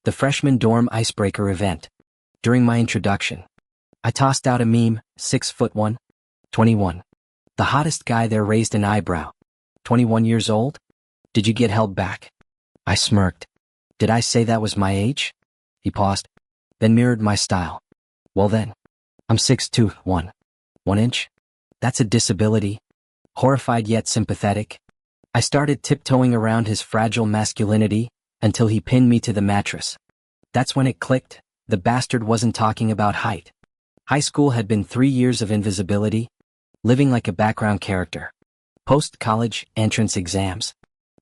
The freshman dorm icebreaker event. During my introduction, I tossed out a meme, 6'1", 21. The hottest guy there raised an eyebrow. 21 years old? Did you get held back? I smirked. Did I say that was my age? He paused, then mirrored my style. Well then, I'm 6'2", 1 inch. That's a disability. Horrified yet sympathetic, I started tiptoeing around his fragile masculinity until he pinned me to the mattress. That's when it clicked. The bastard wasn't talking about height. High school had been 3 years of invisibility, living like a background character. Post-college entrance exams.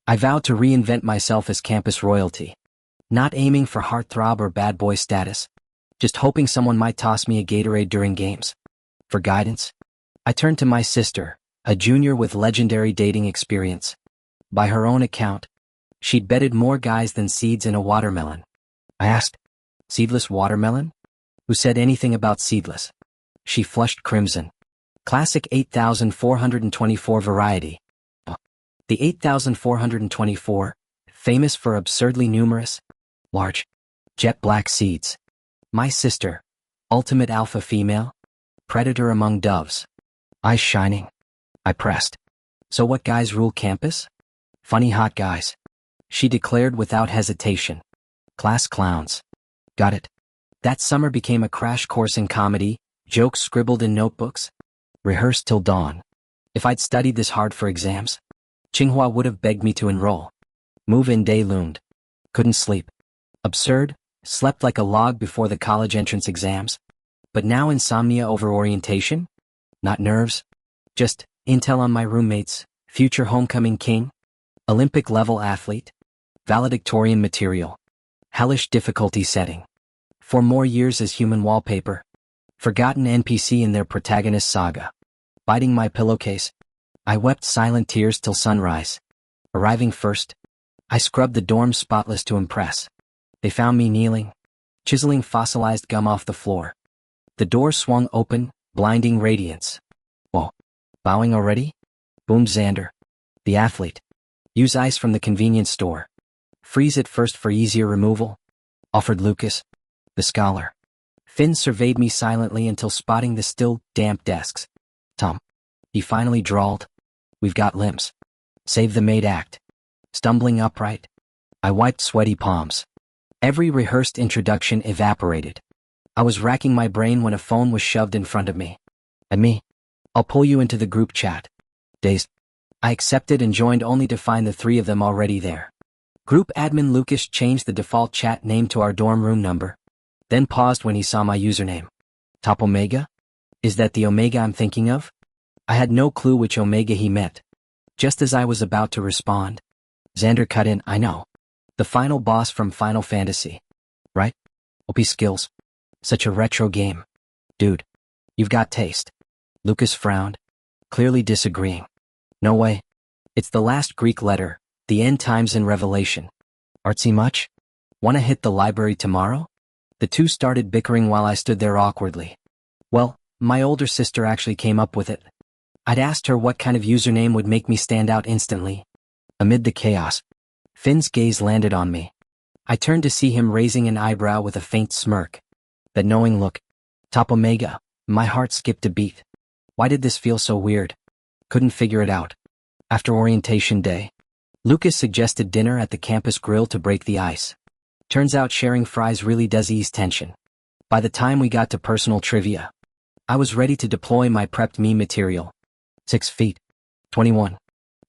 I vowed to reinvent myself as campus royalty. Not aiming for heartthrob or bad boy status, just hoping someone might toss me a Gatorade during games. For guidance, I turned to my sister, a junior with legendary dating experience. By her own account, she'd bedded more guys than seeds in a watermelon. I asked, seedless watermelon? Who said anything about seedless? She flushed crimson. Classic 8424 variety. The 8424, famous for absurdly numerous, large, jet black seeds. My sister, ultimate alpha female, predator among doves. Eyes shining. I pressed. So what guys rule campus? Funny hot guys. She declared without hesitation. Class clowns. Got it. That summer became a crash course in comedy, jokes scribbled in notebooks, rehearsed till dawn. If I'd studied this hard for exams, Tsinghua would have begged me to enroll. Move-in day loomed. Couldn't sleep. Absurd, slept like a log before the college entrance exams. But now insomnia over orientation? Not nerves. Just intel on my roommates, future homecoming king, Olympic-level athlete, valedictorian material, hellish difficulty setting. 4 more years as human wallpaper, forgotten NPC in their protagonist saga. Biting my pillowcase, I wept silent tears till sunrise. Arriving first, I scrubbed the dorm spotless to impress. They found me kneeling, chiseling fossilized gum off the floor. The door swung open, blinding radiance. Whoa. Bowing already? Boomed Xander. The athlete. Use ice from the convenience store. Freeze it first for easier removal. Offered Lucas. The scholar. Finn surveyed me silently until spotting the still, damp desks. Tom. He finally drawled. We've got limps. Save the maid act. Stumbling upright, I wiped sweaty palms. Every rehearsed introduction evaporated. I was racking my brain when a phone was shoved in front of me. And me. I'll pull you into the group chat. Dazed. I accepted and joined only to find the 3 of them already there. Group admin Lucas changed the default chat name to our dorm room number, then paused when he saw my username. Top Omega? Is that the Omega I'm thinking of? I had no clue which Omega he meant. Just as I was about to respond, Xander cut in, I know. The final boss from Final Fantasy. Right? OP skills. Such a retro game. Dude. You've got taste. Lucas frowned, clearly disagreeing. No way. It's the last Greek letter, the end times in Revelation. Artsy much? Wanna hit the library tomorrow? The two started bickering while I stood there awkwardly. Well, my older sister actually came up with it. I'd asked her what kind of username would make me stand out instantly. Amid the chaos, Finn's gaze landed on me. I turned to see him raising an eyebrow with a faint smirk. That knowing look. Top Omega. My heart skipped a beat. Why did this feel so weird? Couldn't figure it out. After orientation day, Lucas suggested dinner at the campus grill to break the ice. Turns out sharing fries really does ease tension. By the time we got to personal trivia, I was ready to deploy my prepped meme material. 6 feet. 21.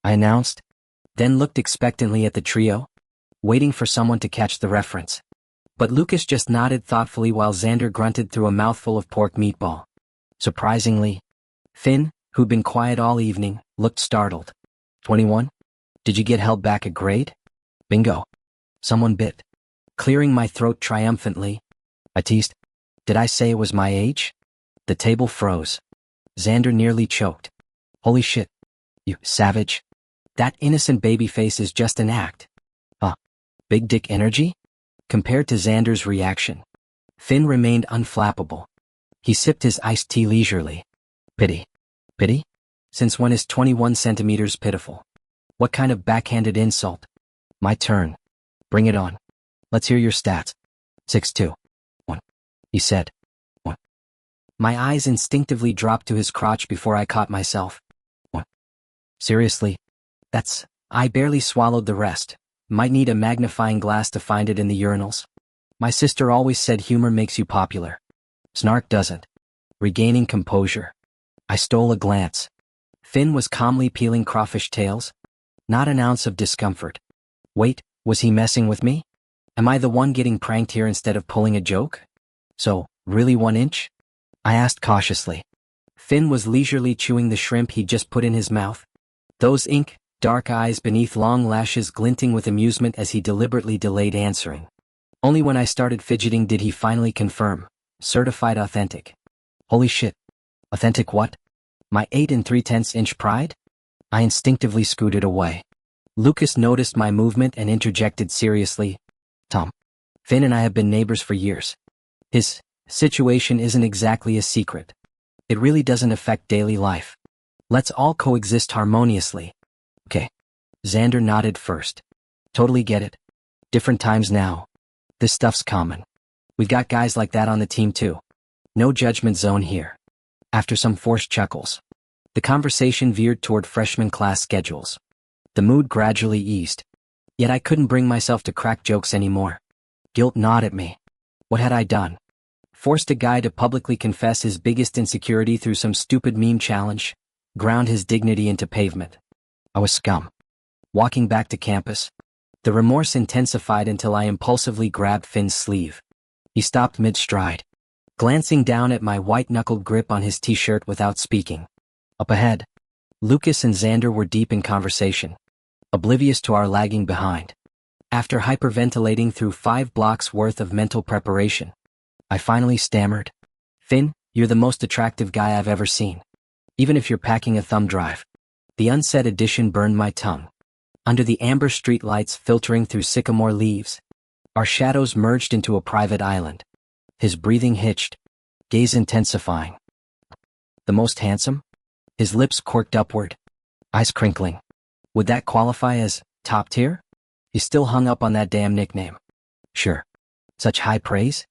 I announced, then looked expectantly at the trio, waiting for someone to catch the reference. But Lucas just nodded thoughtfully while Xander grunted through a mouthful of pork meatball. Surprisingly, Finn, who'd been quiet all evening, looked startled. 21? Did you get held back a grade? Bingo. Someone bit. Clearing my throat triumphantly, I teased. Did I say it was my age? The table froze. Xander nearly choked. Holy shit. You savage. That innocent baby face is just an act. Big dick energy? Compared to Xander's reaction, Finn remained unflappable. He sipped his iced tea leisurely. Pity. Pity? Since when is 21 centimeters pitiful? What kind of backhanded insult? My turn. Bring it on. Let's hear your stats. 6'2". 1. He said. 1. My eyes instinctively dropped to his crotch before I caught myself. 1. Seriously? I barely swallowed the rest. Might need a magnifying glass to find it in the urinals. My sister always said humor makes you popular. Snark doesn't. Regaining composure, I stole a glance. Finn was calmly peeling crawfish tails. Not an ounce of discomfort. Wait, was he messing with me? Am I the one getting pranked here instead of pulling a joke? So, really 1 inch? I asked cautiously. Finn was leisurely chewing the shrimp he'd just put in his mouth. Those dark eyes beneath long lashes glinting with amusement as he deliberately delayed answering. Only when I started fidgeting did he finally confirm. Certified authentic. Holy shit. Authentic what? My 8 3/10 inch pride? I instinctively scooted away. Lucas noticed my movement and interjected seriously. Tom. Finn and I have been neighbors for years. His situation isn't exactly a secret. It really doesn't affect daily life. Let's all coexist harmoniously. Okay. Xander nodded first. Totally get it. Different times now. This stuff's common. We've got guys like that on the team too. No judgment zone here. After some forced chuckles, the conversation veered toward freshman class schedules. The mood gradually eased. Yet I couldn't bring myself to crack jokes anymore. Guilt gnawed at me. What had I done? Forced a guy to publicly confess his biggest insecurity through some stupid meme challenge? Ground his dignity into pavement? I was scum. Walking back to campus, the remorse intensified until I impulsively grabbed Finn's sleeve. He stopped mid-stride, glancing down at my white-knuckled grip on his t-shirt without speaking. Up ahead, Lucas and Xander were deep in conversation, oblivious to our lagging behind. After hyperventilating through 5 blocks worth of mental preparation, I finally stammered. Finn, you're the most attractive guy I've ever seen. Even if you're packing a thumb drive. The unsaid addition burned my tongue. Under the amber streetlights filtering through sycamore leaves, our shadows merged into a private island. His breathing hitched, gaze intensifying. The most handsome? His lips corked upward, eyes crinkling. Would that qualify as top tier? He still hung up on that damn nickname. Sure. Such high praise?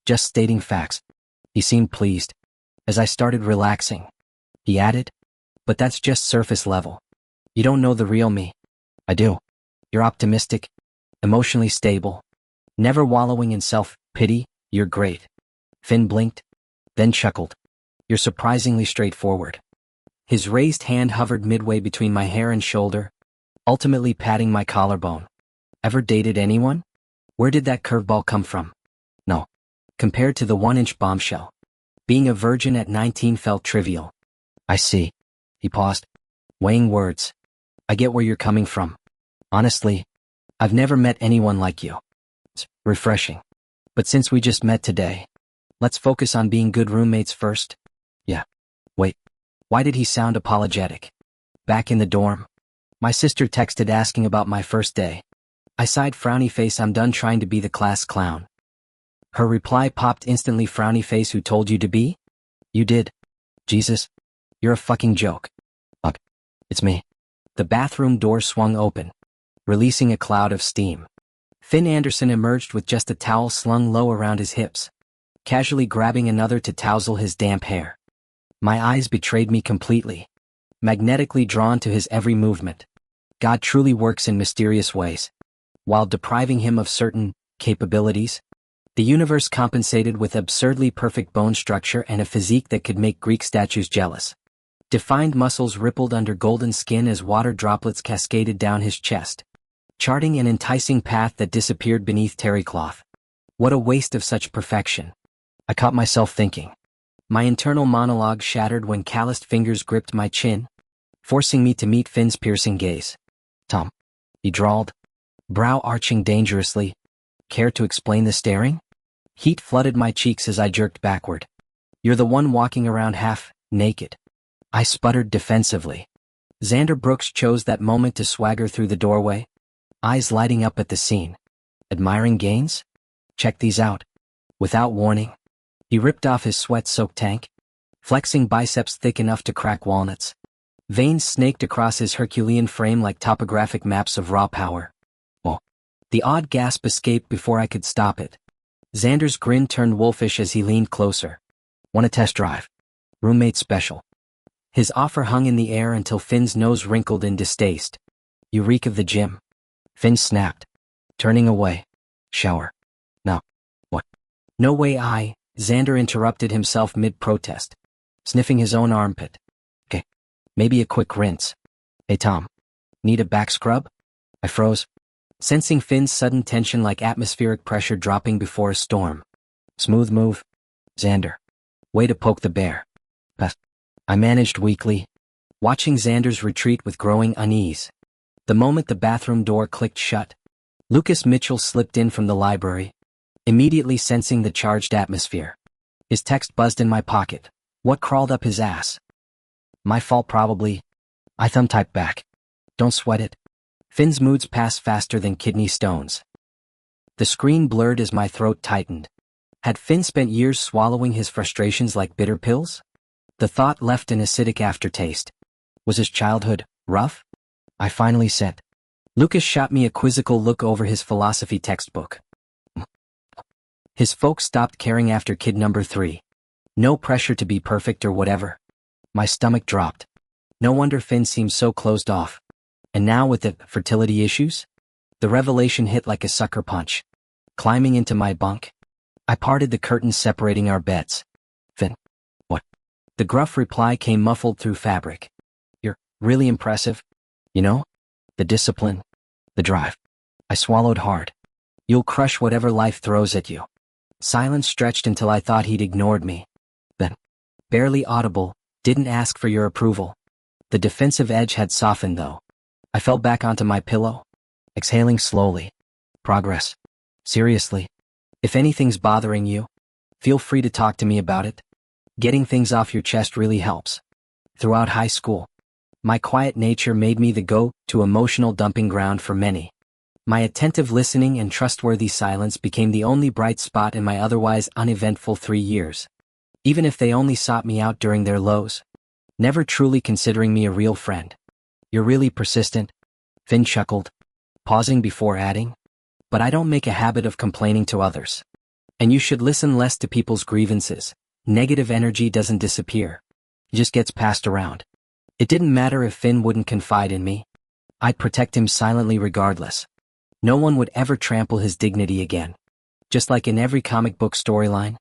Just stating facts. He seemed pleased. As I started relaxing, he added, but that's just surface level. You don't know the real me. I do. You're optimistic, emotionally stable, never wallowing in self-pity. You're great. Finn blinked, then chuckled. You're surprisingly straightforward. His raised hand hovered midway between my hair and shoulder, ultimately patting my collarbone. Ever dated anyone? Where did that curveball come from? No. Compared to the 1-inch bombshell, being a virgin at 19 felt trivial. I see. He paused, weighing words. I get where you're coming from. Honestly, I've never met anyone like you. It's refreshing. But since we just met today, let's focus on being good roommates first. Yeah. Wait. Why did he sound apologetic? Back in the dorm, my sister texted asking about my first day. I sighed, frowny face, I'm done trying to be the class clown. Her reply popped instantly, frowny face, who told you to be? You did. Jesus. You're a fucking joke. Ugh. It's me. The bathroom door swung open, releasing a cloud of steam. Finn Anderson emerged with just a towel slung low around his hips, casually grabbing another to tousle his damp hair. My eyes betrayed me completely, magnetically drawn to his every movement. God truly works in mysterious ways. While depriving him of certain capabilities, the universe compensated with absurdly perfect bone structure and a physique that could make Greek statues jealous. Defined muscles rippled under golden skin as water droplets cascaded down his chest, charting an enticing path that disappeared beneath terry cloth. What a waste of such perfection. I caught myself thinking. My internal monologue shattered when calloused fingers gripped my chin, forcing me to meet Finn's piercing gaze. Tom, he drawled, brow arching dangerously. Care to explain the staring? Heat flooded my cheeks as I jerked backward. You're the one walking around half naked. I sputtered defensively. Xander Brooks chose that moment to swagger through the doorway, eyes lighting up at the scene. Admiring gains? Check these out. Without warning, he ripped off his sweat-soaked tank, flexing biceps thick enough to crack walnuts. Veins snaked across his Herculean frame like topographic maps of raw power. Oh. The odd gasp escaped before I could stop it. Xander's grin turned wolfish as he leaned closer. Want a test drive? Roommate special. His offer hung in the air until Finn's nose wrinkled in distaste. You reek of the gym. Finn snapped, turning away. Shower. No. What? No way. Xander interrupted himself mid-protest, sniffing his own armpit. Okay. Maybe a quick rinse. Hey Tom. Need a back scrub? I froze, sensing Finn's sudden tension like atmospheric pressure dropping before a storm. Smooth move. Xander. Way to poke the bear. But I managed weakly, watching Xander's retreat with growing unease. The moment the bathroom door clicked shut, Lucas Mitchell slipped in from the library, immediately sensing the charged atmosphere. His text buzzed in my pocket. What crawled up his ass? My fault probably. I thumb-typed back. Don't sweat it. Finn's moods pass faster than kidney stones. The screen blurred as my throat tightened. Had Finn spent years swallowing his frustrations like bitter pills? The thought left an acidic aftertaste. Was his childhood rough? I finally said. Lucas shot me a quizzical look over his philosophy textbook. His folks stopped caring after kid number 3. No pressure to be perfect or whatever. My stomach dropped. No wonder Finn seemed so closed off. And now with the fertility issues? The revelation hit like a sucker punch. Climbing into my bunk, I parted the curtains separating our beds. Finn. What? The gruff reply came muffled through fabric. You're really impressive. You know? The discipline. The drive. I swallowed hard. You'll crush whatever life throws at you. Silence stretched until I thought he'd ignored me. Then, barely audible, didn't ask for your approval. The defensive edge had softened though. I fell back onto my pillow, exhaling slowly. Progress. Seriously. If anything's bothering you, feel free to talk to me about it. Getting things off your chest really helps. Throughout high school, my quiet nature made me the go-to emotional dumping ground for many. My attentive listening and trustworthy silence became the only bright spot in my otherwise uneventful 3 years. Even if they only sought me out during their lows, never truly considering me a real friend. You're really persistent, Finn chuckled, pausing before adding. But I don't make a habit of complaining to others. And you should listen less to people's grievances. Negative energy doesn't disappear. It just gets passed around. It didn't matter if Finn wouldn't confide in me. I'd protect him silently regardless. No one would ever trample his dignity again. Just like in every comic book storyline,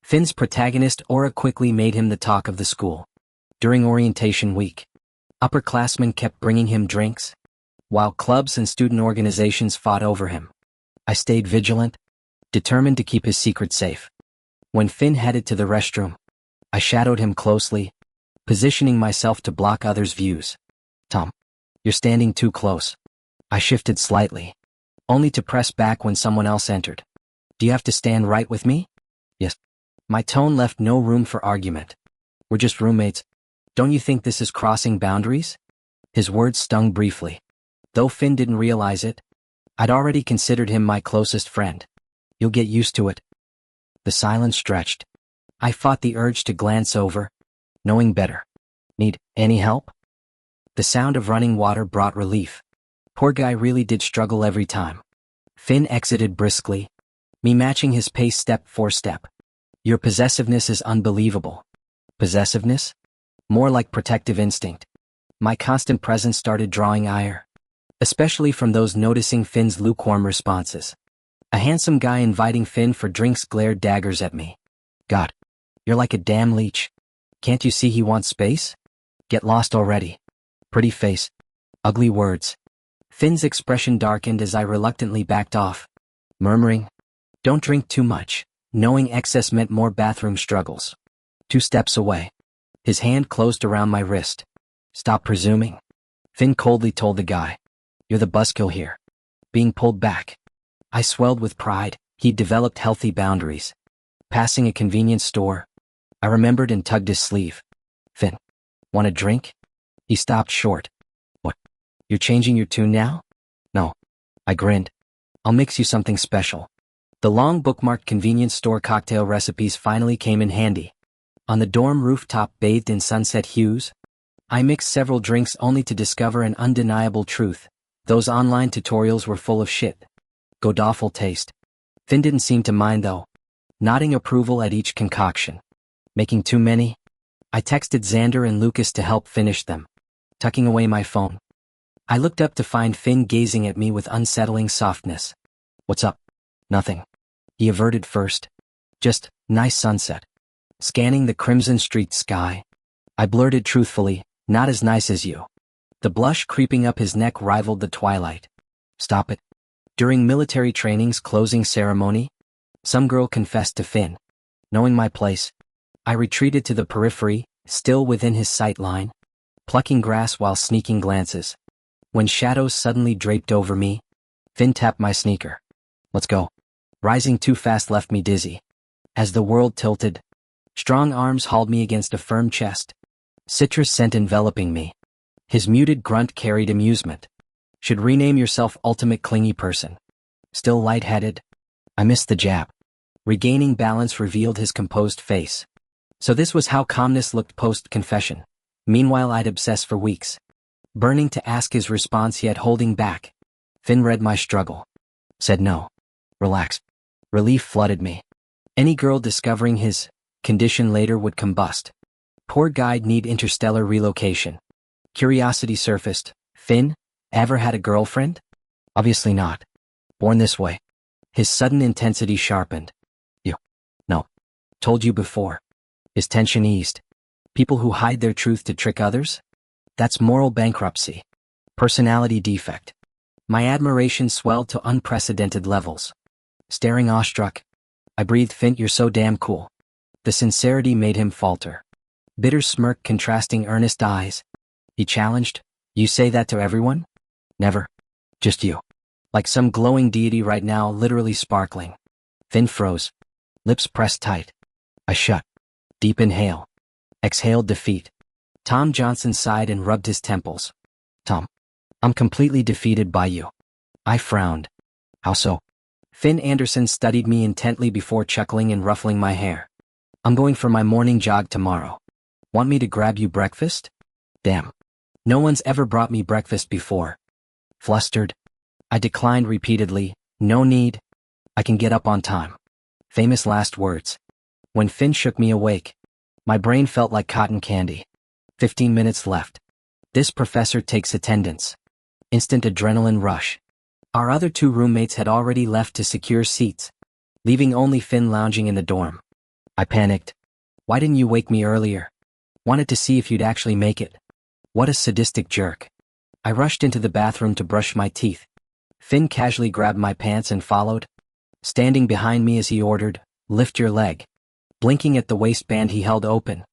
Finn's protagonist Aura quickly made him the talk of the school. During orientation week, upperclassmen kept bringing him drinks, while clubs and student organizations fought over him. I stayed vigilant, determined to keep his secret safe. When Finn headed to the restroom, I shadowed him closely, positioning myself to block others' views. Tom, you're standing too close. I shifted slightly, only to press back when someone else entered. Do you have to stand right with me? Yes. My tone left no room for argument. We're just roommates. Don't you think this is crossing boundaries? His words stung briefly. Though Finn didn't realize it, I'd already considered him my closest friend. You'll get used to it. The silence stretched. I fought the urge to glance over, knowing better. Need any help? The sound of running water brought relief. Poor guy really did struggle every time. Finn exited briskly, me matching his pace step for step. Your possessiveness is unbelievable. Possessiveness? More like protective instinct. My constant presence started drawing ire, especially from those noticing Finn's lukewarm responses. A handsome guy inviting Finn for drinks glared daggers at me. God, you're like a damn leech. Can't you see he wants space? Get lost already. Pretty face. Ugly words. Finn's expression darkened as I reluctantly backed off, murmuring, don't drink too much, knowing excess meant more bathroom struggles. 2 steps away. His hand closed around my wrist. Stop presuming. Finn coldly told the guy. You're the buzzkill here. Being pulled back. I swelled with pride. He'd developed healthy boundaries. Passing a convenience store, I remembered and tugged his sleeve. Finn, want a drink? He stopped short. What? You're changing your tune now? No. I grinned. I'll mix you something special. The long bookmarked convenience store cocktail recipes finally came in handy. On the dorm rooftop bathed in sunset hues, I mixed several drinks only to discover an undeniable truth. Those online tutorials were full of shit. God awful taste. Finn didn't seem to mind though, nodding approval at each concoction. Making too many? I texted Xander and Lucas to help finish them, tucking away my phone. I looked up to find Finn gazing at me with unsettling softness. What's up? Nothing. He averted first. Just, nice sunset. Scanning the crimson streaked sky. I blurted truthfully, not as nice as you. The blush creeping up his neck rivaled the twilight. Stop it. During military training's closing ceremony, some girl confessed to Finn. Knowing my place, I retreated to the periphery, still within his sight line, plucking grass while sneaking glances. When shadows suddenly draped over me, Finn tapped my sneaker. Let's go. Rising too fast left me dizzy. As the world tilted, strong arms hauled me against a firm chest, citrus scent enveloping me. His muted grunt carried amusement. Should rename yourself ultimate clingy person. Still lightheaded? I missed the jab. Regaining balance revealed his composed face. So this was how calmness looked post-confession. Meanwhile I'd obsessed for weeks, burning to ask his response yet holding back. Finn read my struggle. Said no. Relax. Relief flooded me. Any girl discovering his condition later would combust. Poor guy'd need interstellar relocation. Curiosity surfaced. Finn, ever had a girlfriend? Obviously not. Born this way. His sudden intensity sharpened. You. No. Told you before. His tension eased. People who hide their truth to trick others? That's moral bankruptcy. Personality defect. My admiration swelled to unprecedented levels. Staring awestruck, I breathed, Finn, you're so damn cool. The sincerity made him falter. Bitter smirk contrasting earnest eyes. He challenged, you say that to everyone? Never. Just you. Like some glowing deity right now, literally sparkling. Finn froze. Lips pressed tight. I shut. Deep inhale. Exhaled defeat. Tom Johnson sighed and rubbed his temples. Tom. I'm completely defeated by you. I frowned. How so? Finn Anderson studied me intently before chuckling and ruffling my hair. I'm going for my morning jog tomorrow. Want me to grab you breakfast? Damn. No one's ever brought me breakfast before. Flustered, I declined repeatedly. No need. I can get up on time. Famous last words. When Finn shook me awake, my brain felt like cotton candy. 15 minutes left. This professor takes attendance. Instant adrenaline rush. Our other two roommates had already left to secure seats, leaving only Finn lounging in the dorm. I panicked. Why didn't you wake me earlier? Wanted to see if you'd actually make it. What a sadistic jerk. I rushed into the bathroom to brush my teeth. Finn casually grabbed my pants and followed, standing behind me as he ordered, lift your leg. Blinking at the waistband he held open,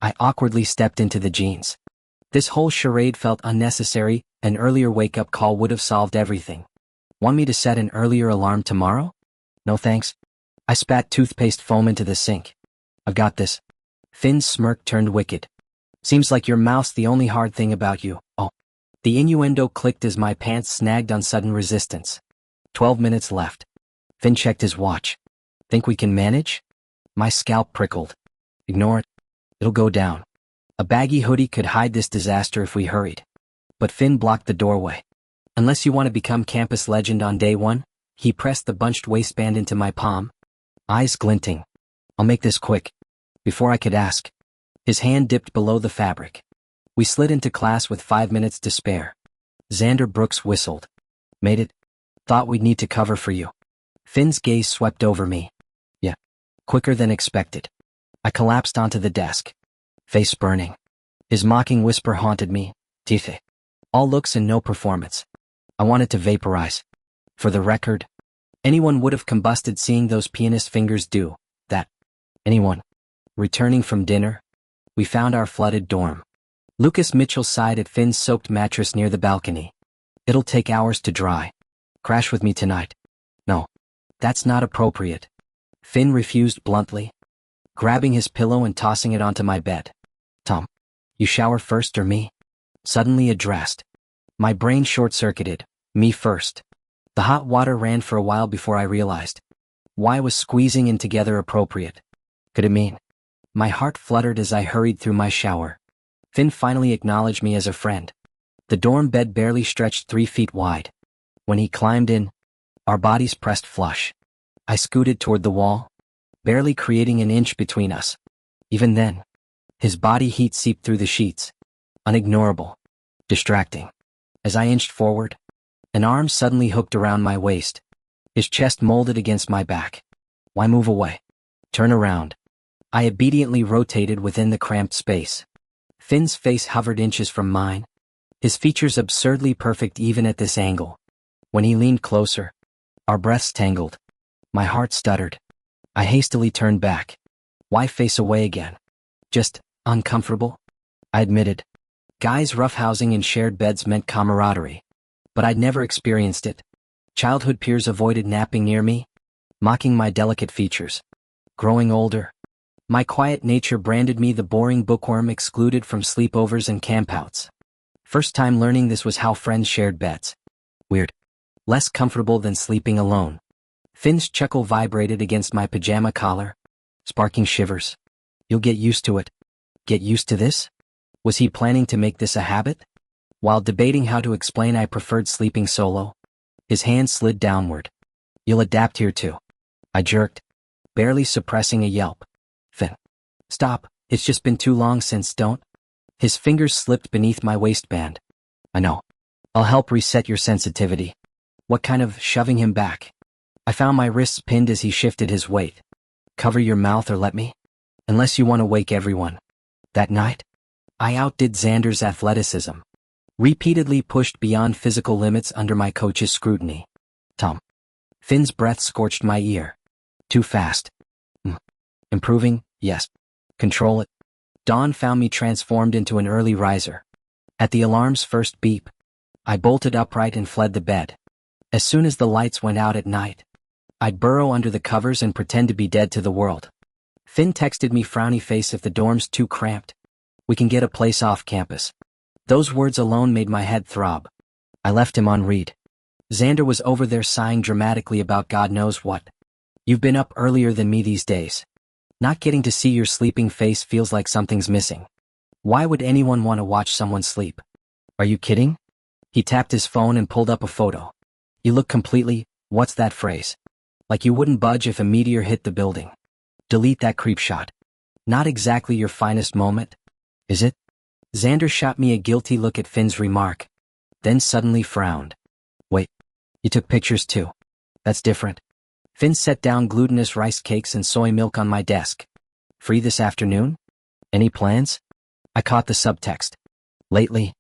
I awkwardly stepped into the jeans. This whole charade felt unnecessary. An earlier wake-up call would have solved everything. Want me to set an earlier alarm tomorrow? No thanks. I spat toothpaste foam into the sink. I've got this. Finn's smirk turned wicked. Seems like your mouth's the only hard thing about you. Oh. The innuendo clicked as my pants snagged on sudden resistance. 12 minutes left. Finn checked his watch. Think we can manage? My scalp prickled. Ignore it. It'll go down. A baggy hoodie could hide this disaster if we hurried. But Finn blocked the doorway. Unless you want to become campus legend on day one, he pressed the bunched waistband into my palm. Eyes glinting. I'll make this quick. Before I could ask, his hand dipped below the fabric. We slid into class with 5 minutes to spare. Xander Brooks whistled. Made it? Thought we'd need to cover for you. Finn's gaze swept over me. Yeah. Quicker than expected. I collapsed onto the desk. Face burning. His mocking whisper haunted me. Tife. All looks and no performance. I wanted to vaporize. For the record, anyone would have combusted seeing those pianist fingers do that. Anyone. Returning from dinner, we found our flooded dorm. Lucas Mitchell sighed at Finn's soaked mattress near the balcony. It'll take hours to dry. Crash with me tonight. No. That's not appropriate. Finn refused bluntly, grabbing his pillow and tossing it onto my bed. Tom, you shower first or me? Suddenly addressed. My brain short-circuited. Me first. The hot water ran for a while before I realized. Why was squeezing in together appropriate? Could it mean? My heart fluttered as I hurried through my shower. Finn finally acknowledged me as a friend. The dorm bed barely stretched 3 feet wide. When he climbed in, our bodies pressed flush. I scooted toward the wall, barely creating an inch between us. Even then, his body heat seeped through the sheets, unignorable, distracting. As I inched forward, an arm suddenly hooked around my waist, his chest molded against my back. Why move away? Turn around. I obediently rotated within the cramped space. Finn's face hovered inches from mine, his features absurdly perfect even at this angle. When he leaned closer, our breaths tangled. My heart stuttered. I hastily turned back. Why face away again? Just uncomfortable? I admitted. Guys roughhousing in shared beds meant camaraderie. But I'd never experienced it. Childhood peers avoided napping near me, mocking my delicate features. Growing older, my quiet nature branded me the boring bookworm excluded from sleepovers and campouts. First time learning this was how friends shared beds. Weird. Less comfortable than sleeping alone. Finn's chuckle vibrated against my pajama collar, sparking shivers. You'll get used to it. Get used to this? Was he planning to make this a habit? While debating how to explain I preferred sleeping solo, his hand slid downward. You'll adapt here too. I jerked, barely suppressing a yelp. Finn. Stop, it's just been too long since don't. His fingers slipped beneath my waistband. I know. I'll help reset your sensitivity. What kind of shoving him back? I found my wrists pinned as he shifted his weight. Cover your mouth or let me? Unless you want to wake everyone. That night, I outdid Xander's athleticism. Repeatedly pushed beyond physical limits under my coach's scrutiny. Tom. Finn's breath scorched my ear. Too fast. Improving, yes. Control it. Dawn found me transformed into an early riser. At the alarm's first beep, I bolted upright and fled the bed. As soon as the lights went out at night, I'd burrow under the covers and pretend to be dead to the world. Finn texted me frowny face if the dorm's too cramped. We can get a place off campus. Those words alone made my head throb. I left him on read. Xander was over there sighing dramatically about God knows what. You've been up earlier than me these days. Not getting to see your sleeping face feels like something's missing. Why would anyone want to watch someone sleep? Are you kidding? He tapped his phone and pulled up a photo. You look completely, what's that phrase? Like you wouldn't budge if a meteor hit the building. Delete that creep shot. Not exactly your finest moment, is it? Xander shot me a guilty look at Finn's remark, then suddenly frowned. Wait, you took pictures too. That's different. Finn set down glutinous rice cakes and soy milk on my desk. Free this afternoon? Any plans? I caught the subtext. Lately,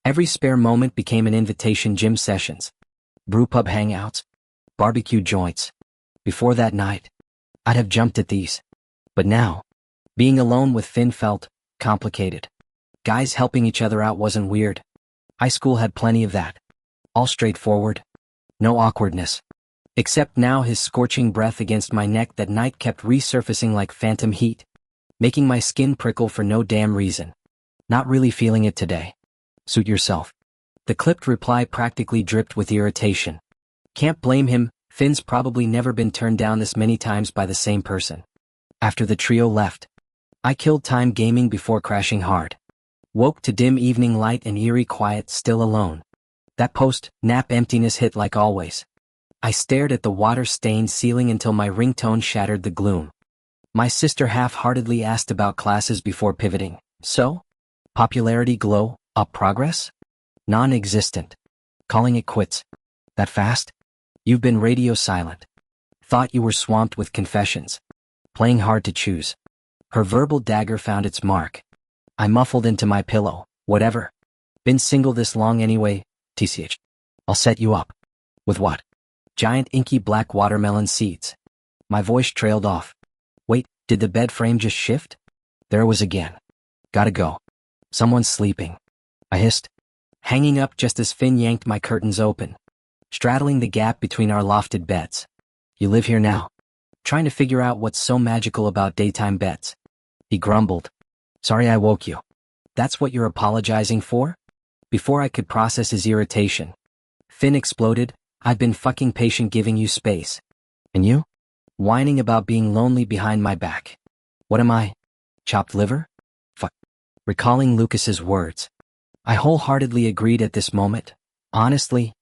every spare moment became an invitation: gym sessions, brewpub hangouts, barbecue joints. Before that night, I'd have jumped at these. But now, being alone with Finn felt complicated. Guys helping each other out wasn't weird. High school had plenty of that. All straightforward. No awkwardness. Except now his scorching breath against my neck that night kept resurfacing like phantom heat, making my skin prickle for no damn reason. Not really feeling it today. Suit yourself. The clipped reply practically dripped with irritation. Can't blame him, Finn's probably never been turned down this many times by the same person. After the trio left, I killed time gaming before crashing hard. Woke to dim evening light and eerie quiet, still alone. That post-nap emptiness hit like always. I stared at the water-stained ceiling until my ringtone shattered the gloom. My sister half-heartedly asked about classes before pivoting. So? Popularity glow, up progress? Non-existent. Calling it quits. That fast? You've been radio silent. Thought you were swamped with confessions. Playing hard to choose. Her verbal dagger found its mark. I muffled into my pillow. Whatever. Been single this long anyway, TCH. I'll set you up. With what? Giant inky black watermelon seeds. My voice trailed off. Wait, did the bed frame just shift? There it was again. Gotta go. Someone's sleeping. I hissed, hanging up just as Finn yanked my curtains open, straddling the gap between our lofted beds. You live here now? Trying to figure out what's so magical about daytime beds. He grumbled. Sorry I woke you. That's what you're apologizing for? Before I could process his irritation, Finn exploded. I've been fucking patient giving you space. And you? Whining about being lonely behind my back. What am I? Chopped liver? Fuck. Recalling Lucas's words, I wholeheartedly agreed at this moment. Honestly,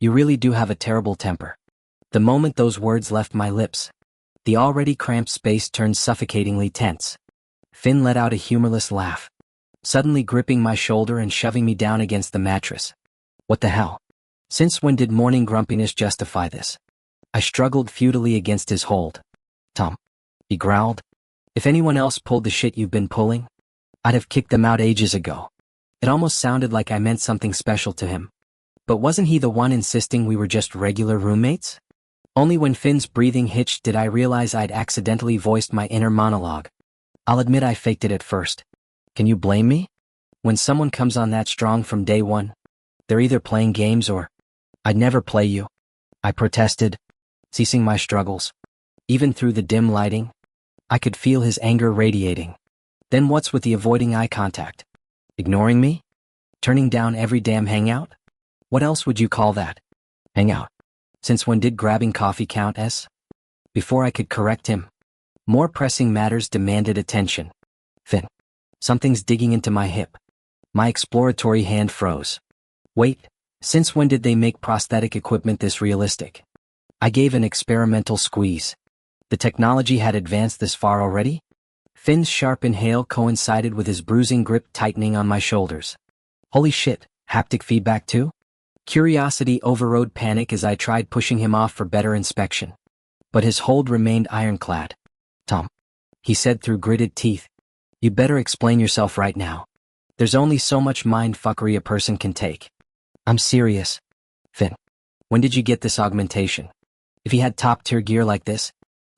you really do have a terrible temper. The moment those words left my lips, The already cramped space turned suffocatingly tense. Finn let out a humorless laugh, suddenly gripping my shoulder and shoving me down against the mattress. What the hell? Since when did morning grumpiness justify this? I struggled futilely against his hold. Tom, he growled. If anyone else pulled the shit you've been pulling, I'd have kicked them out ages ago. It almost sounded like I meant something special to him. But wasn't he the one insisting we were just regular roommates? Only when Finn's breathing hitched did I realize I'd accidentally voiced my inner monologue. I'll admit I faked it at first. Can you blame me? When someone comes on that strong from day one, they're either playing games or... I'd never play you, I protested, ceasing my struggles. Even through the dim lighting, I could feel his anger radiating. Then what's with the avoiding eye contact? Ignoring me? Turning down every damn hangout? What else would you call that? Hangout. Since when did grabbing coffee count as? Before I could correct him, more pressing matters demanded attention. Finn. Something's digging into my hip. My exploratory hand froze. Wait, since when did they make prosthetic equipment this realistic? I gave an experimental squeeze. The technology had advanced this far already? Finn's sharp inhale coincided with his bruising grip tightening on my shoulders. Holy shit, haptic feedback too? Curiosity overrode panic as I tried pushing him off for better inspection. But his hold remained ironclad. Tom, he said through gritted teeth, you better explain yourself right now. There's only so much mindfuckery a person can take. I'm serious. Finn, when did you get this augmentation? If he had top-tier gear like this,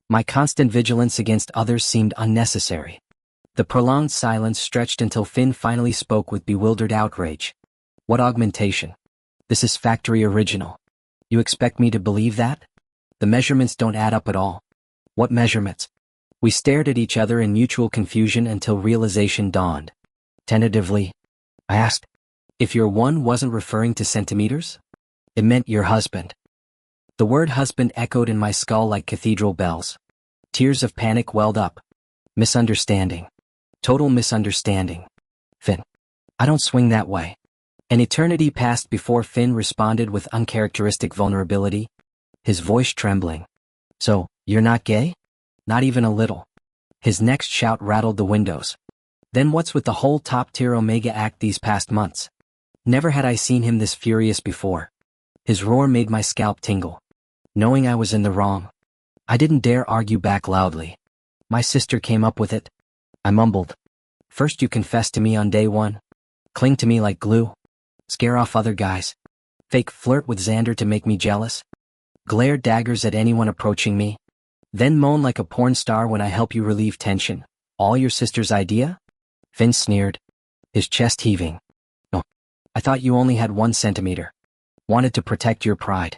my constant vigilance against others seemed unnecessary. The prolonged silence stretched until Finn finally spoke with bewildered outrage. What augmentation? This is factory original. You expect me to believe that? The measurements don't add up at all. What measurements? We stared at each other in mutual confusion until realization dawned. Tentatively, I asked, if your one wasn't referring to centimeters? It meant your husband. The word husband echoed in my skull like cathedral bells. Tears of panic welled up. Misunderstanding. Total misunderstanding. Finn, I don't swing that way. An eternity passed before Finn responded with uncharacteristic vulnerability, his voice trembling. So, you're not gay? Not even a little. His next shout rattled the windows. Then what's with the whole top-tier Omega act these past months? Never had I seen him this furious before. His roar made my scalp tingle. Knowing I was in the wrong, I didn't dare argue back loudly. My sister came up with it. I mumbled. First you confess to me on day one. Cling to me like glue. Scare off other guys. Fake flirt with Xander to make me jealous. Glare daggers at anyone approaching me. Then moan like a porn star when I help you relieve tension. All your sister's idea? Finn sneered, his chest heaving. No, I thought you only had 1 centimeter. Wanted to protect your pride.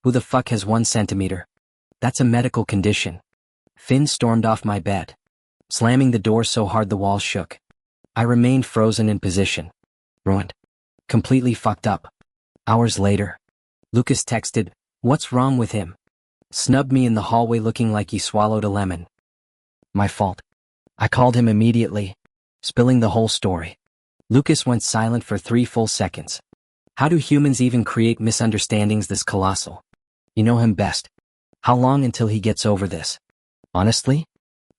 Who the fuck has 1 centimeter? That's a medical condition. Finn stormed off my bed, slamming the door so hard the walls shook. I remained frozen in position. Ruined. Completely fucked up. Hours later, Lucas texted, "What's wrong with him?" Snubbed me in the hallway looking like he swallowed a lemon. My fault. I called him immediately, spilling the whole story. Lucas went silent for 3 full seconds. How do humans even create misunderstandings this colossal? You know him best. How long until he gets over this? Honestly,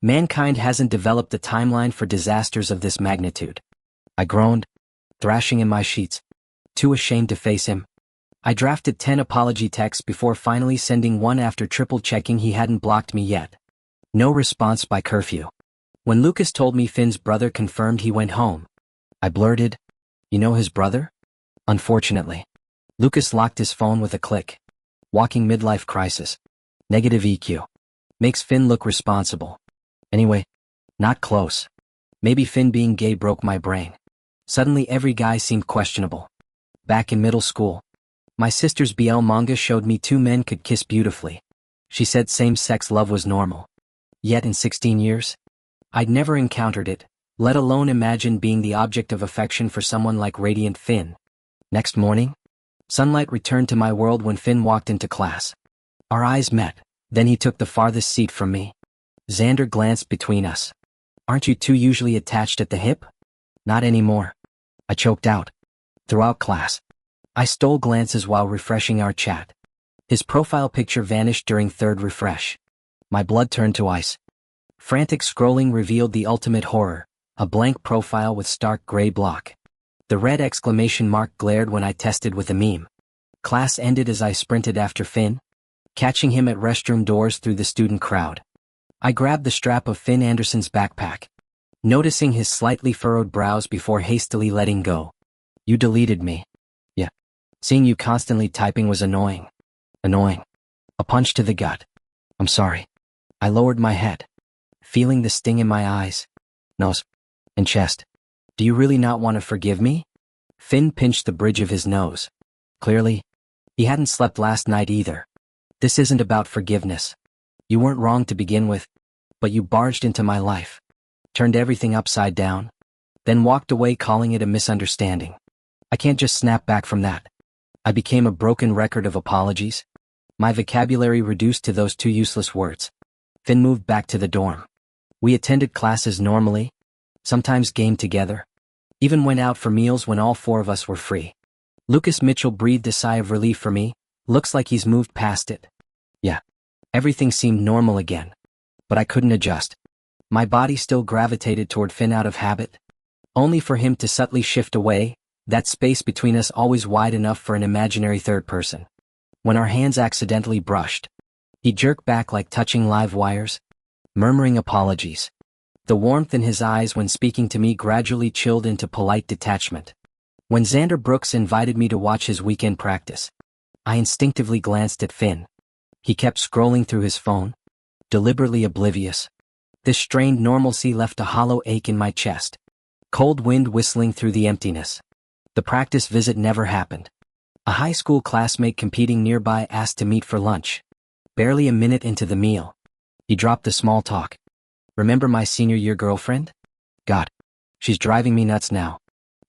mankind hasn't developed the timeline for disasters of this magnitude. I groaned, thrashing in my sheets, too ashamed to face him. I drafted 10 apology texts before finally sending one after triple-checking he hadn't blocked me yet. No response by curfew. When Lucas told me Finn's brother confirmed he went home, I blurted, "You know his brother?" Unfortunately, Lucas locked his phone with a click. Walking midlife crisis. Negative EQ. Makes Finn look responsible. Anyway, not close. Maybe Finn being gay broke my brain. Suddenly every guy seemed questionable. Back in middle school, my sister's BL manga showed me 2 men could kiss beautifully. She said same-sex love was normal. Yet in 16 years, I'd never encountered it, let alone imagine being the object of affection for someone like Radiant Finn. Next morning, sunlight returned to my world when Finn walked into class. Our eyes met, then he took the farthest seat from me. Xander glanced between us. "Aren't you two usually attached at the hip?" "Not anymore," I choked out. Throughout class, I stole glances while refreshing our chat. His profile picture vanished during 3rd refresh. My blood turned to ice. Frantic scrolling revealed the ultimate horror, a blank profile with stark gray block. The red exclamation mark glared when I tested with a meme. Class ended as I sprinted after Finn, catching him at restroom doors through the student crowd. I grabbed the strap of Finn Anderson's backpack, noticing his slightly furrowed brows before hastily letting go. You deleted me. Yeah. Seeing you constantly typing was annoying. Annoying. A punch to the gut. I'm sorry. I lowered my head, feeling the sting in my eyes, nose, and chest. Do you really not want to forgive me? Finn pinched the bridge of his nose. Clearly, he hadn't slept last night either. This isn't about forgiveness. You weren't wrong to begin with, but you barged into my life, turned everything upside down, then walked away calling it a misunderstanding. I can't just snap back from that. I became a broken record of apologies, my vocabulary reduced to those two useless words. Finn moved back to the dorm. We attended classes normally, sometimes gamed together, even went out for meals when all four of us were free. Lucas Mitchell breathed a sigh of relief for me. Looks like he's moved past it. Yeah. Everything seemed normal again. But I couldn't adjust. My body still gravitated toward Finn out of habit, only for him to subtly shift away, that space between us always wide enough for an imaginary third person. When our hands accidentally brushed, he jerked back like touching live wires, murmuring apologies. The warmth in his eyes when speaking to me gradually chilled into polite detachment. When Xander Brooks invited me to watch his weekend practice, I instinctively glanced at Finn. He kept scrolling through his phone, deliberately oblivious. This strained normalcy left a hollow ache in my chest, cold wind whistling through the emptiness. The practice visit never happened. A high school classmate competing nearby asked to meet for lunch. Barely a minute into the meal, he dropped the small talk. Remember my senior year girlfriend? God, she's driving me nuts now.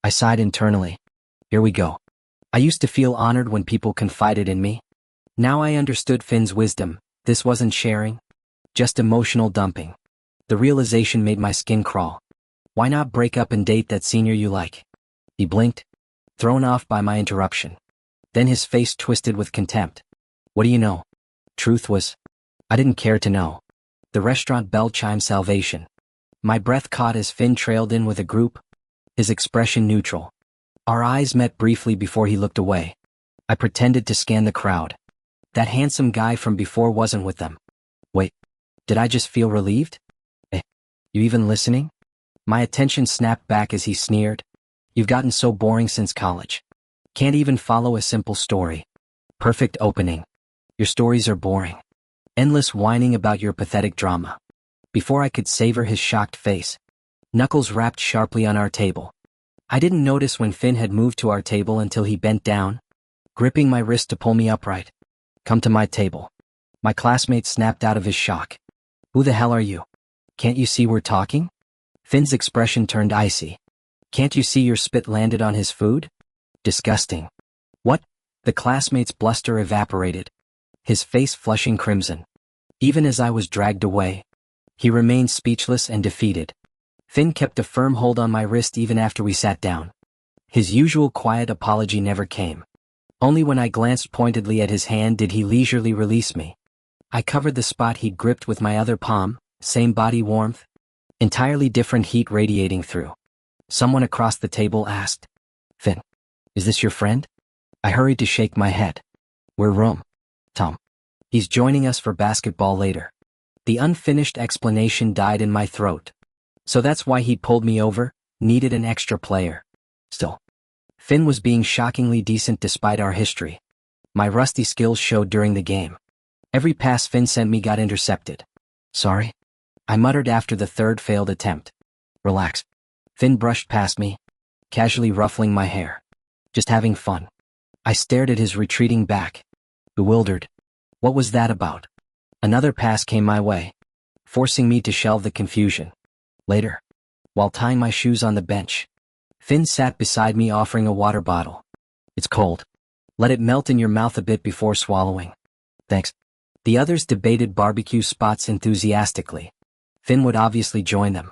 I sighed internally. Here we go. I used to feel honored when people confided in me. Now I understood Finn's wisdom. This wasn't sharing, just emotional dumping. The realization made my skin crawl. Why not break up and date that senior you like? He blinked, thrown off by my interruption. Then his face twisted with contempt. What do you know? Truth was, I didn't care to know. The restaurant bell chimed salvation. My breath caught as Finn trailed in with a group, his expression neutral. Our eyes met briefly before he looked away. I pretended to scan the crowd. That handsome guy from before wasn't with them. Wait, did I just feel relieved? You even listening? My attention snapped back as he sneered. You've gotten so boring since college. Can't even follow a simple story. Perfect opening. Your stories are boring. Endless whining about your pathetic drama. Before I could savor his shocked face, knuckles rapped sharply on our table. I didn't notice when Finn had moved to our table until he bent down, gripping my wrist to pull me upright. Come to my table. My classmate snapped out of his shock. Who the hell are you? Can't you see we're talking? Finn's expression turned icy. Can't you see your spit landed on his food? Disgusting. What? The classmate's bluster evaporated, his face flushing crimson. Even as I was dragged away, he remained speechless and defeated. Finn kept a firm hold on my wrist even after we sat down. His usual quiet apology never came. Only when I glanced pointedly at his hand did he leisurely release me. I covered the spot he'd gripped with my other palm, same body warmth, entirely different heat radiating through. Someone across the table asked, Finn, is this your friend? I hurried to shake my head. We're room. Tom. He's joining us for basketball later. The unfinished explanation died in my throat. So that's why he pulled me over, needed an extra player. Still, Finn was being shockingly decent despite our history. My rusty skills showed during the game. Every pass Finn sent me got intercepted. Sorry? I muttered after the third failed attempt. Relax. Finn brushed past me, casually ruffling my hair. Just having fun. I stared at his retreating back, bewildered. What was that about? Another pass came my way, forcing me to shelve the confusion. Later, while tying my shoes on the bench, Finn sat beside me offering a water bottle. It's cold. Let it melt in your mouth a bit before swallowing. Thanks. The others debated barbecue spots enthusiastically. Finn would obviously join them.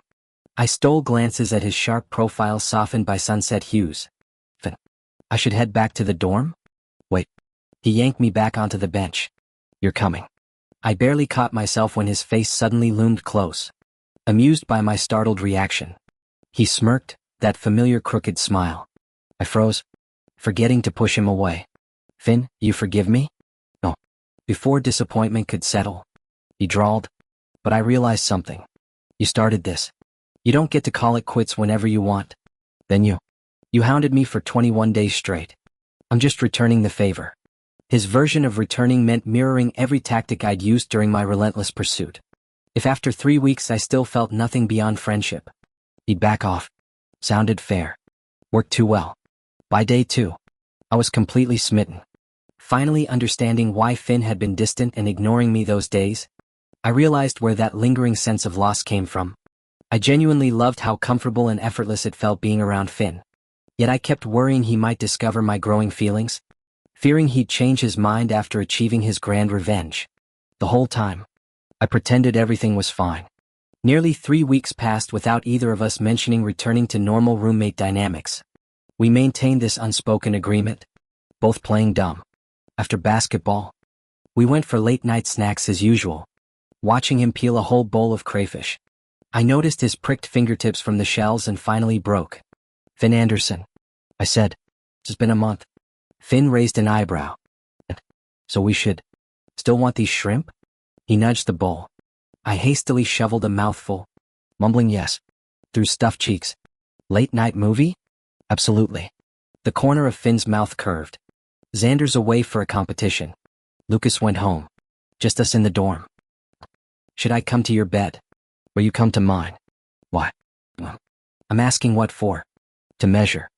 I stole glances at his sharp profile softened by sunset hues. Finn, I should head back to the dorm? Wait. He yanked me back onto the bench. You're coming. I barely caught myself when his face suddenly loomed close, amused by my startled reaction. He smirked, that familiar crooked smile. I froze, forgetting to push him away. "Finn, you forgive me?" "No." Before disappointment could settle, he drawled, "But I realized something. You started this. You don't get to call it quits whenever you want. Then you hounded me for 21 days straight. I'm just returning the favor." His version of returning meant mirroring every tactic I'd used during my relentless pursuit. If after 3 weeks I still felt nothing beyond friendship, he'd back off. Sounded fair. Worked too well. By day 2, I was completely smitten. Finally understanding why Finn had been distant and ignoring me those days, I realized where that lingering sense of loss came from. I genuinely loved how comfortable and effortless it felt being around Finn. Yet I kept worrying he might discover my growing feelings, fearing he'd change his mind after achieving his grand revenge. The whole time, I pretended everything was fine. Nearly 3 weeks passed without either of us mentioning returning to normal roommate dynamics. We maintained this unspoken agreement, both playing dumb. After basketball, we went for late-night snacks as usual, watching him peel a whole bowl of crayfish. I noticed his pricked fingertips from the shells and finally broke. "Finn Anderson," I said. "It's been a month." Finn raised an eyebrow. "So we should still want these shrimp?" He nudged the bowl. I hastily shoveled a mouthful, mumbling yes, through stuffed cheeks. "Late-night movie?" "Absolutely." The corner of Finn's mouth curved. "Xander's away for a competition. Lucas went home. Just us in the dorm. Should I come to your bed? Or you come to mine?" "Why?" "I'm asking what for." "To measure."